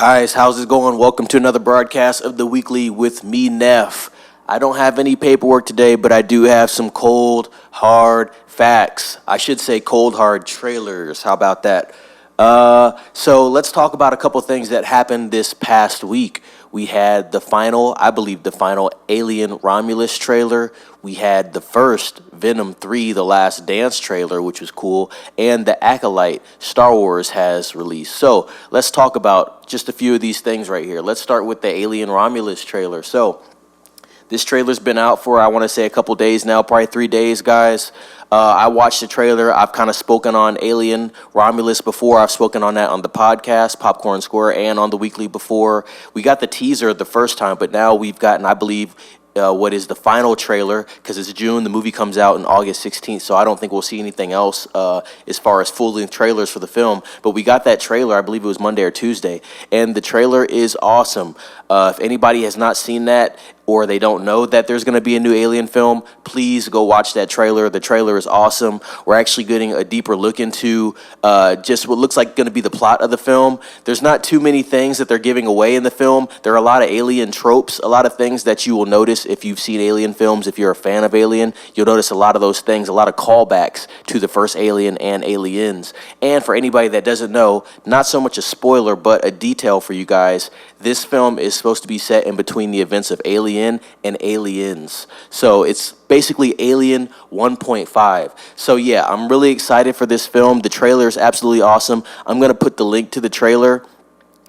Guys, how's it going? Welcome to another broadcast of the weekly with me, Neff. I don't have any paperwork today, but I do have some cold, hard facts. I should say cold, hard trailers. How about that? So let's talk about a couple things that happened this past week. We had the final Alien Romulus trailer. We had the first Venom 3, The Last Dance trailer, which was cool. And the Acolyte Star Wars has released. So let's talk about just a few of these things right here. Let's start with the Alien Romulus trailer. So this trailer's been out for, I want to say, a couple days now, probably 3 days, guys. I watched the trailer. I've kind of spoken on Alien Romulus before. I've spoken on that on the podcast, Popcorn Square, and on the weekly before. We got the teaser the first time, but now we've gotten, I believe, what is the final trailer, because it's June. The movie comes out on August 16th, so I don't think we'll see anything else as far as full-length trailers for the film. But we got that trailer, I believe it was Monday or Tuesday, and the trailer is awesome. If anybody has not seen that, or they don't know that there's going to be a new Alien film, please go watch that trailer. The trailer is awesome. We're actually getting a deeper look into just what looks like going to be the plot of the film. There's not too many things that they're giving away in the film. There are a lot of alien tropes, a lot of things that you will notice if you've seen Alien films. If you're a fan of Alien, you'll notice a lot of those things, a lot of callbacks to the first Alien and Aliens. And for anybody that doesn't know, not so much a spoiler, but a detail for you guys, this film is supposed to be set in between the events of Alien and Aliens. So it's basically Alien 1.5. So yeah, I'm really excited for this film. The trailer is absolutely awesome. I'm going to put the link to the trailer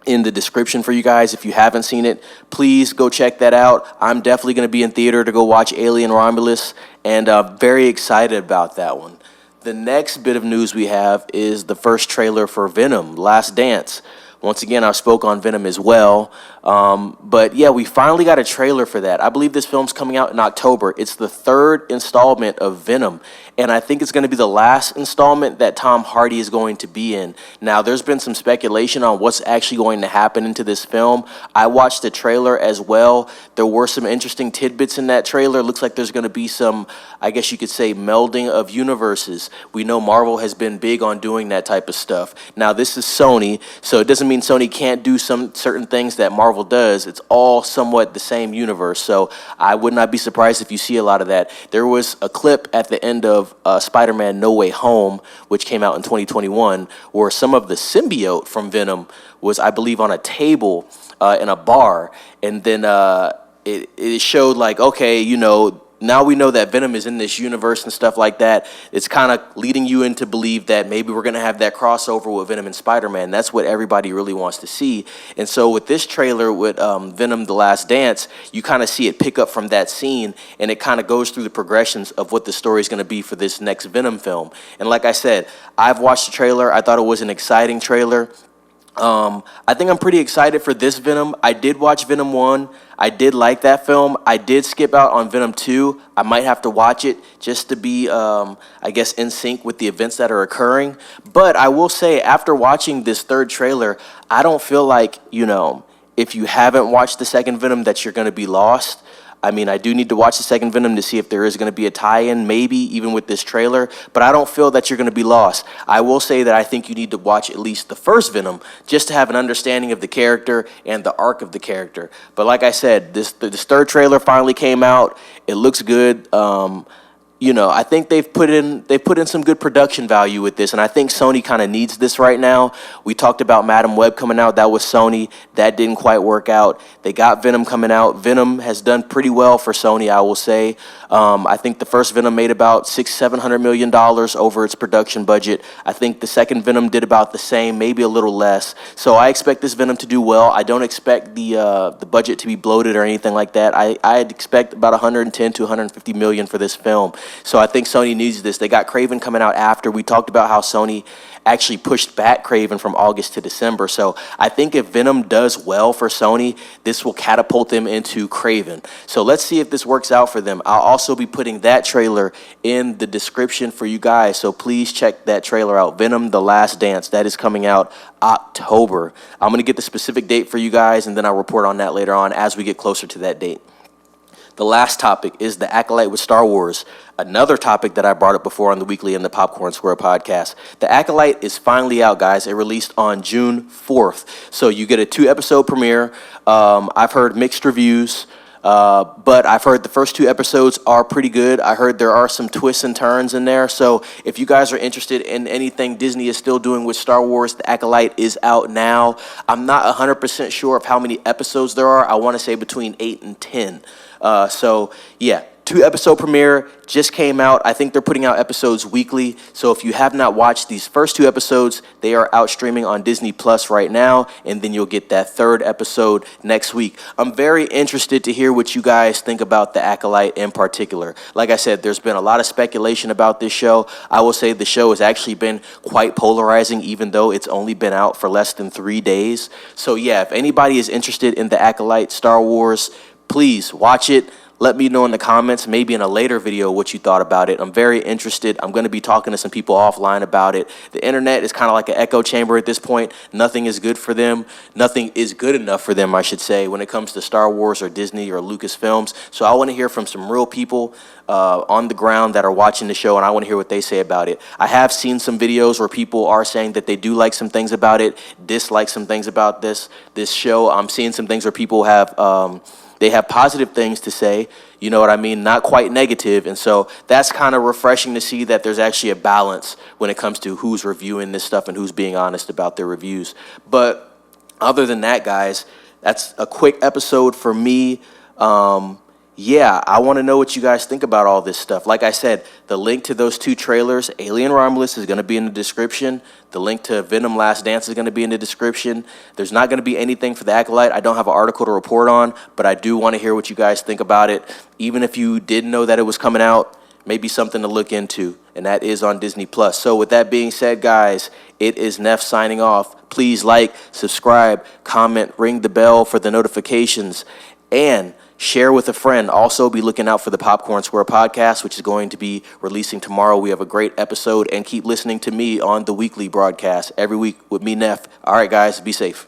in the description for you guys. If you haven't seen it, please go check that out. I'm definitely going to be in theater to go watch Alien Romulus, and very excited about that one. The next bit of news we have is the first trailer for Venom, Last Dance. Once again, I spoke on Venom as well. But yeah, we finally got a trailer for that. I believe this film's coming out in October. It's the third installment of Venom. And I think it's going to be the last installment that Tom Hardy is going to be in. Now, there's been some speculation on what's actually going to happen into this film. I watched the trailer as well. There were some interesting tidbits in that trailer. Looks like there's going to be some, I guess you could say, melding of universes. We know Marvel has been big on doing that type of stuff. Now, this is Sony, so it doesn't mean Sony can't do some certain things that Marvel does. It's all somewhat the same universe, so I would not be surprised if you see a lot of that. There was a clip at the end of Spider-Man No Way Home, which came out in 2021, where some of the symbiote from Venom was, I believe, on a table in a bar, and then it showed like, okay, you know, now we know that Venom is in this universe and stuff like that. It's kind of leading you into believe that maybe we're going to have that crossover with Venom and Spider-Man. That's what everybody really wants to see. And so with this trailer with Venom, The Last Dance, you kind of see it pick up from that scene, and it kind of goes through the progressions of what the story is going to be for this next Venom film. And like I said, I've watched the trailer. I thought it was an exciting trailer. I think I'm pretty excited for this Venom. I did watch Venom 1. I did like that film. I did skip out on Venom 2. I might have to watch it just to be, I guess, in sync with the events that are occurring. But I will say, after watching this third trailer, I don't feel like, you know, if you haven't watched the second Venom, that you're going to be lost. I mean, I do need to watch the second Venom to see if there is going to be a tie-in, maybe, even with this trailer. But I don't feel that you're going to be lost. I will say that I think you need to watch at least the first Venom just to have an understanding of the character and the arc of the character. But like I said, this third trailer finally came out. It looks good. You know, I think they've put in some good production value with this, and I think Sony kind of needs this right now. We talked about Madam Web coming out. That was Sony. That didn't quite work out. They got Venom coming out. Venom has done pretty well for Sony, I will say. I think the first Venom made about $600-700 million over its production budget. I think the second Venom did about the same, maybe a little less. So I expect this Venom to do well. I don't expect the budget to be bloated or anything like that. I'd expect about 110 to 150 million for this film. So I think Sony needs this. They got Kraven coming out after. We talked about how Sony actually pushed back Kraven from August to December. So I think if Venom does well for Sony, this will catapult them into Kraven. So let's see if this works out for them. I'll also be putting that trailer in the description for you guys. So please check that trailer out. Venom, The Last Dance. That is coming out October. I'm going to get the specific date for you guys, and then I'll report on that later on as we get closer to that date. The last topic is the Acolyte with Star Wars. Another topic that I brought up before on the Weekly and the Popcorn Square podcast. The Acolyte is finally out, guys. It released on June 4th. So you get a 2-episode premiere. I've heard mixed reviews. But I've heard the first 2 episodes are pretty good. I heard there are some twists and turns in there. So if you guys are interested in anything Disney is still doing with Star Wars, The Acolyte is out now. I'm not 100% sure of how many episodes there are. I want to say between 8 and 10. So yeah. 2-episode premiere just came out. I think they're putting out episodes weekly. So if you have not watched these first 2 episodes, they are out streaming on Disney Plus right now. And then you'll get that 3rd episode next week. I'm very interested to hear what you guys think about The Acolyte in particular. Like I said, there's been a lot of speculation about this show. I will say the show has actually been quite polarizing, even though it's only been out for less than 3 days. So yeah, if anybody is interested in The Acolyte Star Wars, please watch it. Let me know in the comments, maybe in a later video, what you thought about it. I'm very interested. I'm going to be talking to some people offline about it. The internet is kind of like an echo chamber at this point. Nothing is good for them. Nothing is good enough for them, I should say, when it comes to Star Wars or Disney or Lucasfilms. So I want to hear from some real people on the ground that are watching the show, and I want to hear what they say about it. I have seen some videos where people are saying that they do like some things about it, dislike some things about this show. I'm seeing some things where people have... they have positive things to say, you know what I mean, not quite negative. And so that's kind of refreshing to see that there's actually a balance when it comes to who's reviewing this stuff and who's being honest about their reviews. But other than that, guys, that's a quick episode for me. Yeah, I want to know what you guys think about all this stuff. Like I said, the link to those 2 trailers, Alien Romulus, is going to be in the description. The link to Venom Last Dance is going to be in the description. There's not going to be anything for the Acolyte. I don't have an article to report on, but I do want to hear what you guys think about it. Even if you didn't know that it was coming out, maybe something to look into, and that is on Disney Plus. So with that being said, guys, it is Neff signing off. Please like, subscribe, comment, ring the bell for the notifications, and share with a friend. Also, be looking out for the Popcorn Square podcast, which is going to be releasing tomorrow. We have a great episode, and keep listening to me on the weekly broadcast every week with me, Neff. All right, guys, be safe.